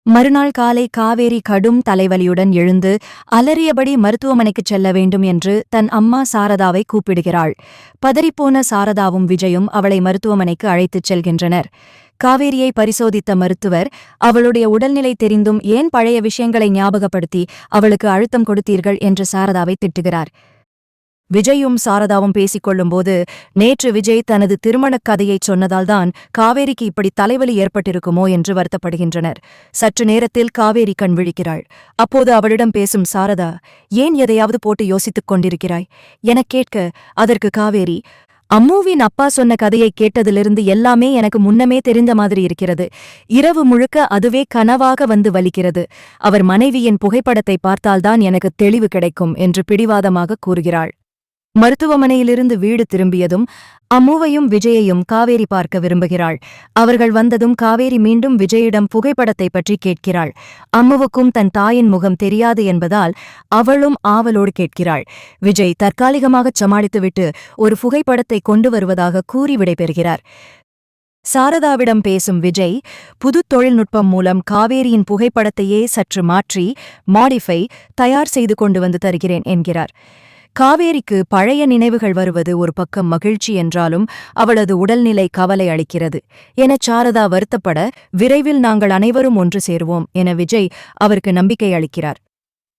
மறுநாள் காலை காவேரி கடும் தலைவலியுடன் எழுந்து அலறியபடி மருத்துவமனைக்குச் செல்ல வேண்டும் என்று தன் அம்மா சாரதாவை கூப்பிடுகிறாள். பதறிப்போன சாரதாவும் விஜயும் அவளை மருத்துவமனைக்கு அழைத்துச் செல்கின்றனர். காவேரியை பரிசோதித்த மருத்துவர், அவளுடைய உடல்நிலை தெரிந்தும் ஏன் பழைய விஷயங்களை ஞாபகப்படுத்தி அவளுக்கு அழுத்தம் கொடுத்தீர்கள் என்று சாரதாவை திட்டுகிறார். விஜயும் சாரதாவும் பேசிக் கொள்ளும்போது, நேற்று விஜய் தனது திருமணக் கதையைச் சொன்னதால்தான் காவேரிக்கு இப்படி தலைவலி ஏற்பட்டிருக்குமோ என்று வருத்தப்படுகின்றனர். சற்று நேரத்தில் காவேரி கண் விழிக்கிறாள். அப்போது அவளிடம் பேசும் சாரதா, ஏன் எதையாவது போட்டு யோசித்துக் கொண்டிருக்கிறாய் எனக் கேட்க, அதற்கு காவேரி, அம்முவின் அப்பா சொன்ன கதையை கேட்டதிலிருந்து எல்லாமே எனக்கு முன்னமே தெரிந்த மாதிரி இருக்கிறது. இரவு முழுக்க அதுவே கனவாக வந்து வலிக்கிறது. அவர் மனைவியின் புகைப்படத்தை பார்த்தால்தான் எனக்கு தெளிவு கிடைக்கும் என்று பிடிவாதமாக கூறுகிறாள். மருத்துவமனையிலிருந்து வீடு திரும்பியதும் அம்முவையும் விஜயையும் காவேரி பார்க்க விரும்புகிறாள். அவர்கள் வந்ததும் காவேரி மீண்டும் விஜயிடம் புகைப்படத்தை பற்றி கேட்கிறாள். அம்முவுக்கும் தன் தாயின் முகம் தெரியாது என்பதால் அவளும் ஆவலோடு கேட்கிறாள். விஜய் தற்காலிகமாகச் சமாளித்துவிட்டு ஒரு புகைப்படத்தை கொண்டு வருவதாக கூறி விடைபெறுகிறார். சாரதாவிடம் பேசும் விஜய், புது தொழில்நுட்பம் மூலம் காவேரியின் புகைப்படத்தையே சற்று மாற்றி தயார் செய்து கொண்டு வந்து தருகிறேன் என்கிறார். காவேரிக்கு பழைய நினைவுகள் வருவது ஒரு பக்கம் மகிழ்ச்சி என்றாலும் அவளது உடல்நிலை கவலை அளிக்கிறது என சாரதா வருத்தப்பட, விரைவில் நாங்கள் அனைவரும் ஒன்று சேருவோம் என விஜய் அவருக்கு நம்பிக்கை அளிக்கிறார்.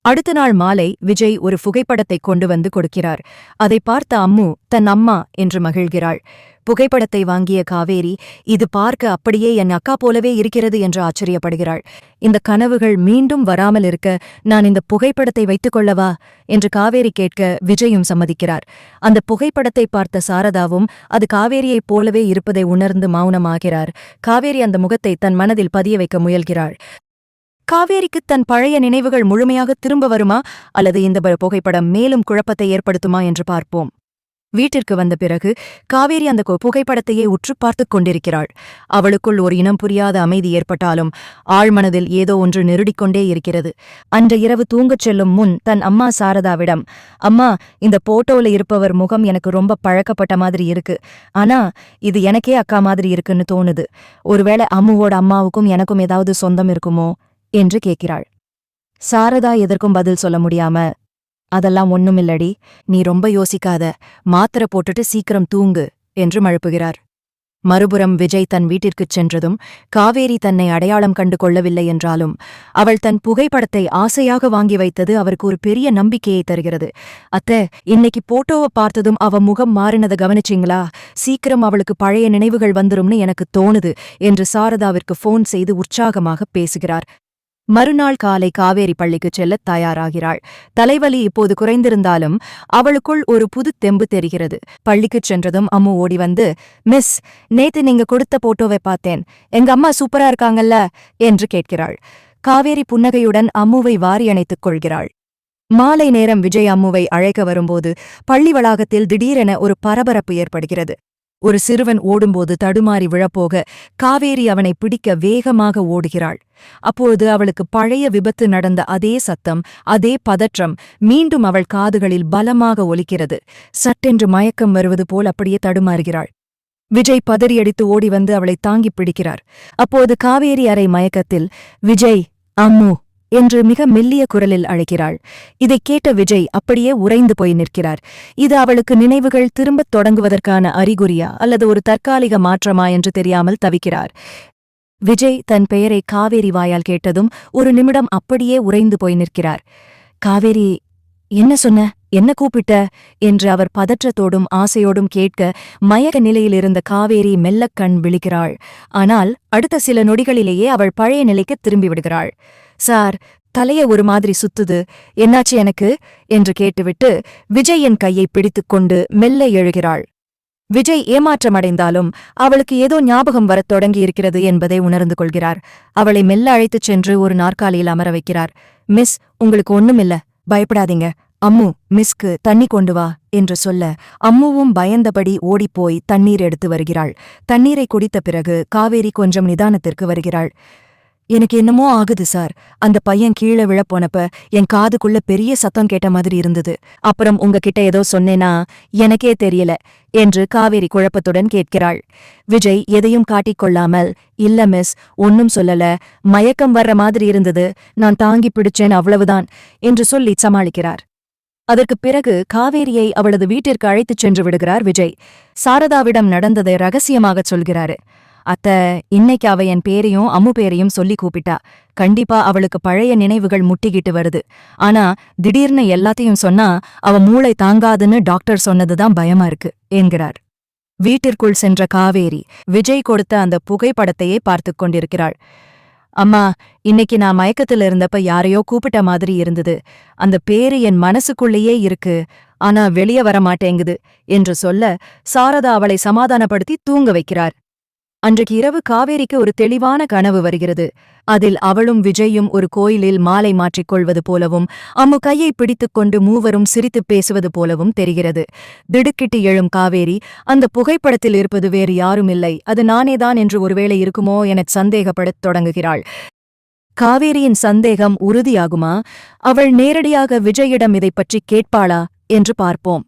அடுத்த நாள் மாலை விஜய் ஒரு புகைப்படத்தை கொண்டு வந்து கொடுக்கிறார். அதை பார்த்த அம்மு தன் அம்மா என்று மகிழ்கிறாள். புகைப்படத்தை வாங்கிய காவேரி, இது பார்க்க அப்படியே என் அக்கா போலவே இருக்கிறது என்று ஆச்சரியப்படுகிறாள். இந்த கனவுகள் மீண்டும் வராமல் இருக்க நான் இந்த புகைப்படத்தை வைத்துக் கொள்ளவா என்று காவேரி கேட்க விஜயும் சம்மதிக்கிறார். அந்த புகைப்படத்தை பார்த்த சாரதாவும் அது காவேரியைப் போலவே இருப்பதை உணர்ந்து மௌனமாகிறார். காவேரி அந்த முகத்தை தன் மனதில் பதிய வைக்க முயல்கிறாள். காவேரிக்கு தன் பழைய நினைவுகள் முழுமையாக திரும்ப வருமா அல்லது இந்த புகைப்படம் மேலும் குழப்பத்தை ஏற்படுத்துமா என்று பார்ப்போம். வீட்டிற்கு வந்த பிறகு காவேரி அந்த புகைப்படத்தையே உற்று பார்த்துக் கொண்டிருக்கிறாள். அவளுக்குள் ஒரு இனம் புரியாத அமைதி ஏற்பட்டாலும் ஆழ்மனதில் ஏதோ ஒன்று நெருடிக்கொண்டே இருக்கிறது. அன்று இரவு தூங்கச் செல்லும் முன் தன் அம்மா சாரதாவிடம், அம்மா, இந்த போட்டோல இருப்பவர் முகம் எனக்கு ரொம்ப பழக்கப்பட்ட மாதிரி இருக்கு. ஆனா இது எனக்கே அக்கா மாதிரி இருக்குன்னு தோணுது. ஒருவேளை அம்முவோட அம்மாவுக்கும் எனக்கும் ஏதாவது சொந்தம் இருக்குமோ என்று கேட்கிறாள். சாரதா எதற்கும் பதில் சொல்ல முடியாம, அதெல்லாம் ஒண்ணுமில்லடி, நீ ரொம்ப யோசிக்காத, மாத்திரை போட்டுட்டு சீக்கிரம் தூங்கு என்று மழுப்புகிறார். மறுபுறம் விஜய் தன் வீட்டிற்குச் சென்றதும் காவேரி தன்னை அடையாளம் கண்டு கொள்ளவில்லை என்றாலும் அவள் தன் புகைப்படத்தை ஆசையாக வாங்கி வைத்தது அவருக்கு ஒரு பெரிய நம்பிக்கையை தருகிறது. அத்தை, இன்னைக்கு போட்டோவை பார்த்ததும் அவ முகம் மாறினதை கவனிச்சிங்களா? சீக்கிரம் அவளுக்கு பழைய நினைவுகள் வந்துரும்னு எனக்கு தோணுது என்று சாரதாவிற்கு போன் செய்து உற்சாகமாக பேசுகிறார். மறுநாள் காலை காவேரி பள்ளிக்குச் செல்ல தயாராகிறாள். தலைவலி இப்போது குறைந்திருந்தாலும் அவளுக்குள் ஒரு புது தெம்பு தெரிகிறது. பள்ளிக்குச் சென்றதும் அம்மு ஓடி வந்து, மிஸ், நேத்து நீங்க கொடுத்த போட்டோவை பார்த்தேன், எங்க அம்மா சூப்பரா இருக்காங்கல்ல என்று கேட்கிறாள். காவேரி புன்னகையுடன் அம்முவை வாரி அணைத்துக் கொள்கிறாள். மாலை நேரம் விஜய் அம்முவை அழைக்க வரும்போது பள்ளி வளாகத்தில் திடீரென ஒரு பரபரப்பு ஏற்படுகிறது. ஒரு சிறுவன் ஓடும்போது தடுமாறி விழப்போக காவேரி அவனை பிடிக்க வேகமாக ஓடுகிறாள். அப்போது அவளுக்கு பழைய விபத்து நடந்த அதே சத்தம், அதே பதற்றம் மீண்டும் அவள் காதுகளில் பலமாக ஒலிக்கிறது. சட்டென்று மயக்கம் வருவது போல் அப்படியே தடுமாறுகிறாள். விஜய் பதறியடித்து ஓடி வந்து அவளை தாங்கிப் பிடிக்கிறார். அப்போது காவேரி அரை மயக்கத்தில், விஜய், அம்மு என்று மிக மெல்லிய குரலில் அழைக்கிறாள். இதைக் கேட்ட விஜய் அப்படியே உறைந்து போய் நிற்கிறார். இது அவளுக்கு நினைவுகள் திரும்பத் தொடங்குவதற்கான அறிகுறியா அல்லது ஒரு தற்காலிக மாற்றமா என்று தெரியாமல் தவிக்கிறார். விஜய் தன் பெயரை காவேரி வாயால் கேட்டதும் ஒரு நிமிடம் அப்படியே உறைந்து போய் நிற்கிறார். காவேரி, என்ன சொன்ன, என்ன கூப்பிட்ட என்று அவர் பதற்றத்தோடும் ஆசையோடும் கேட்க மயக்க நிலையில் இருந்த காவேரி மெல்லக் கண் விழிக்கிறாள். ஆனால் அடுத்த சில நொடிகளிலேயே அவள் பழைய நிலைக்கு திரும்பிவிடுகிறாள். சார், தலைய ஒரு மாதிரி சுத்துது, என்னாச்சு எனக்கு என்று கேட்டுவிட்டு விஜயின் கையை பிடித்துக்கொண்டு மெல்ல எழுகிறாள். விஜய் ஏமாற்றமடைந்தாலும் அவளுக்கு ஏதோ ஞாபகம் வரத் தொடங்கியிருக்கிறது என்பதை உணர்ந்து கொள்கிறார். அவளை மெல்ல அழைத்துச் சென்று ஒரு நாற்காலியில் அமர வைக்கிறார். மிஸ், உங்களுக்கு ஒண்ணுமில்ல, பயப்படாதீங்க. அம்மு மிஸ்க்கு தண்ணி கொண்டு வா என்று சொல்ல அம்முவும் பயந்தபடி ஓடிப்போய் தண்ணீர் எடுத்து வருகிறாள். தண்ணீரை குடித்த பிறகு காவேரி கொஞ்சம் நிதானத்திற்கு வருகிறாள். எனக்கு என்னமோ ஆகுது சார். அந்த பையன் கீழே விழப்போனப்ப என் காதுக்குள்ள பெரிய சத்தம் கேட்ட மாதிரி இருந்தது. அப்புறம் உங்ககிட்ட ஏதோ சொன்னேனா எனக்கே தெரியல என்று காவேரி குழப்பத்துடன் கேட்கிறாள். விஜய் எதையும் காட்டிக்கொள்ளாமல், இல்ல மிஸ், ஒன்னும் சொல்லல, மயக்கம் வர்ற மாதிரி இருந்தது, நான் தாங்கி பிடிச்சேன், அவ்வளவுதான் என்று சொல்லி சமாளிக்கிறார். அதற்குப் பிறகு காவேரியை அவளது வீட்டிற்கு அழைத்துச் சென்று விடுகிறார் விஜய். சாரதாவிடம் நடந்ததை ரகசியமாகச் சொல்கிறாரு. அத்த, இன்னைக்கு அவ என் பேரையும் அம்மு பேரையும் சொல்லி கூப்பிட்டா. கண்டிப்பா அவளுக்கு பழைய நினைவுகள் முட்டிக்கிட்டு வருது. ஆனா திடீர்னு எல்லாத்தையும் சொன்னா அவ மூளை தாங்காதுன்னு டாக்டர் சொன்னதுதான் பயமா இருக்கு என்கிறார். வீட்டிற்குள் சென்ற காவேரி விஜய் கொடுத்த அந்த புகைப்படத்தையே பார்த்துக் கொண்டிருக்கிறாள். அம்மா, இன்னைக்கு நான் மயக்கத்துல இருந்தப்ப யாரையோ கூப்பிட்ட மாதிரி இருந்தது. அந்த பேரு என் மனசுக்குள்ளேயே இருக்கு, ஆனா வெளிய வர மாட்டேங்குது என்று சொல்ல சாரதா அவளை சமாதானப்படுத்தி தூங்க வைக்கிறார். அன்றைக்கு இரவு காவேரிக்கு ஒரு தெளிவான கனவு வருகிறது. அதில் அவளும் விஜயும் ஒரு கோயிலில் மாலை மாற்றிக்கொள்வது போலவும் அம்மு கையை பிடித்துக்கொண்டு மூவரும் சிரித்துப் பேசுவது போலவும் தெரிகிறது. திடுக்கிட்டு எழும் காவேரி அந்த புகைப்படத்தில் இருப்பது வேறு யாருமில்லை, அது நானேதான் என்று ஒருவேளை இருக்குமோ எனச் சந்தேகப்படத் தொடங்குகிறாள். காவேரியின் சந்தேகம் உறுதியாகுமா? அவள் நேரடியாக விஜயிடம் இதைப் பற்றி கேட்பாளா என்று பார்ப்போம்.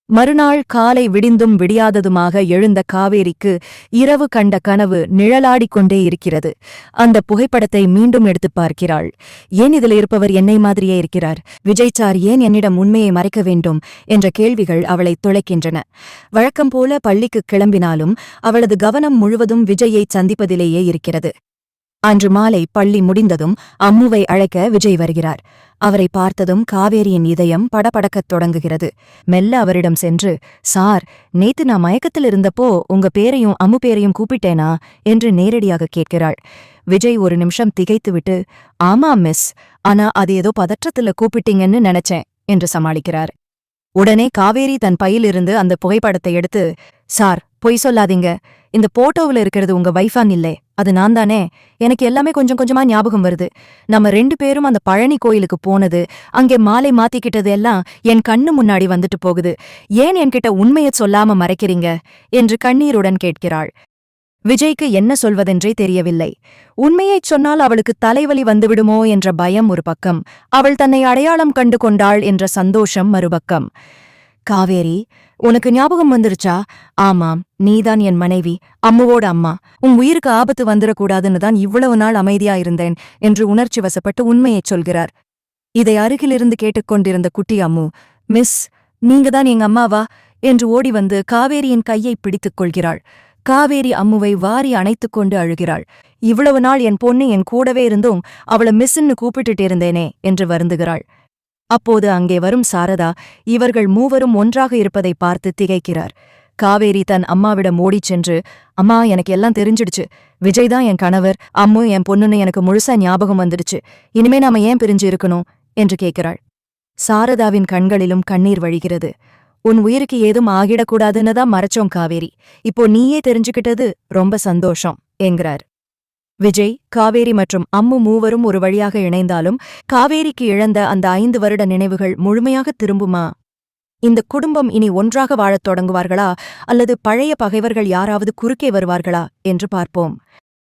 மறுநாள் காலை விடிந்தும் விடியாததுமாக எழுந்த காவேரிக்கு இரவு கண்ட கனவு நிழலாடிக்கொண்டே இருக்கிறது. அந்த புகைப்படத்தை மீண்டும் எடுத்துப் பார்க்கிறாள். ஏன் இதில் இருப்பவர் என்னை மாதிரியே இருக்கிறார்? விஜய் சார் ஏன் என்னிடம் உண்மையை மறைக்க வேண்டும் என்ற கேள்விகள் அவளை துளைக்கின்றன. வழக்கம் போல பள்ளிக்குக் கிளம்பினாலும் அவளது கவனம் முழுவதும் விஜயை சந்திப்பதிலேயே இருக்கிறது. அன்று மாலை பள்ளி முடிந்ததும் அம்முவை அழைக்க விஜய் வருகிறார். அவரை பார்த்ததும் காவேரியின் இதயம் படபடக்கத் தொடங்குகிறது. மெல்ல அவரிடம் சென்று, சார், நேத்து நான் மயக்கத்தில் இருந்தப்போ உங்க பேரையும் அம்மு பேரையும் கூப்பிட்டேனா என்று நேரடியாக கேட்கிறாள். விஜய் ஒரு நிமிஷம் திகைத்துவிட்டு, ஆமா மிஸ், ஆனா அது ஏதோ பதற்றத்துல கூப்பிட்டீங்கன்னு நினைச்சேன் என்று சமாளிக்கிறார். உடனே காவேரி தன் பையிலிருந்து அந்த புகைப்படத்தை எடுத்து, சார், பொய் சொல்லாதீங்க, இந்த போட்டோவில் இருக்கிறது உங்க வைஃபான் இல்லே, அது நான் தானே. எனக்கு எல்லாமே கொஞ்சம் கொஞ்சமா ஞாபகம் வருது. நம்ம 2 பேரும் அந்த பழனி கோயிலுக்கு போனது, அங்கே மாலை மாத்திக்கிட்டது எல்லாம் என் கண்ணு முன்னாடி வந்துட்டு போகுது. ஏன் என்கிட்ட உண்மையைச் சொல்லாம மறைக்கிறீங்க என்று கண்ணீருடன் கேட்கிறாள். விஜய்க்கு என்ன சொல்வதென்றே தெரியவில்லை. உண்மையைச் சொன்னால் அவளுக்கு தலைவலி வந்துவிடுமோ என்ற பயம் ஒரு பக்கம், அவள் தன்னை அடையாளம் கண்டு கொண்டாள் என்ற சந்தோஷம் மறுபக்கம். காவேரி, உனக்கு ஞாபகம் வந்துருச்சா? ஆமாம், நீதான் என் மனைவி, அம்முவோட அம்மா. உன் உயிருக்கு ஆபத்து வந்துடக்கூடாதுன்னு தான் இவ்வளவு நாள் அமைதியா இருந்தேன் என்று உணர்ச்சி வசப்பட்டு உண்மையைச் சொல்கிறார். இதை அருகிலிருந்து கேட்டுக்கொண்டிருந்த குட்டி அம்மு, மிஸ், நீங்க தான் எங்க அம்மாவா என்று ஓடி வந்து காவேரியின் கையை பிடித்துக் கொள்கிறாள். காவேரி அம்முவை வாரி அணைத்துக்கொண்டு அழுகிறாள். இவ்வளவு நாள் என் பொண்ணு என் கூடவே இருந்தும் அவளை மிஸ்ன்னு கூப்பிட்டுட்டு இருந்தேனே என்று வருந்துகிறாள். அப்போது அங்கே வரும் சாரதா இவர்கள் மூவரும் ஒன்றாக இருப்பதை பார்த்து திகைக்கிறார். காவேரி தன் அம்மாவிடம் ஓடிச் சென்று, அம்மா, எனக்கு எல்லாம் தெரிஞ்சிடுச்சு. விஜய் தான் என் கணவர், அம்மு என் பொண்ணுன்னு எனக்கு முழுசா ஞாபகம் வந்துடுச்சு. இனிமே நாம ஏன் பிரிஞ்சு இருக்கணும் என்று கேட்கிறாள். சாரதாவின் கண்களிலும் கண்ணீர் வழிகிறது. உன் உயிருக்கு ஏதும் ஆகிடக்கூடாதுன்னு தான் மறைச்சோம் காவேரி, இப்போ நீயே தெரிஞ்சுக்கிட்டது ரொம்ப சந்தோஷம் என்கிறார். விஜய், காவேரி மற்றும் அம்மு மூவரும் ஒரு வழியாக இணைந்தாலும் காவேரிக்கு இழந்த அந்த 5 வருட நினைவுகள் முழுமையாக திரும்புமா? இந்த குடும்பம் இனி ஒன்றாக வாழத் தொடங்குவார்களா அல்லது பழைய பகைவர்கள் யாராவது குறுக்கே வருவார்களா என்று பார்ப்போம்.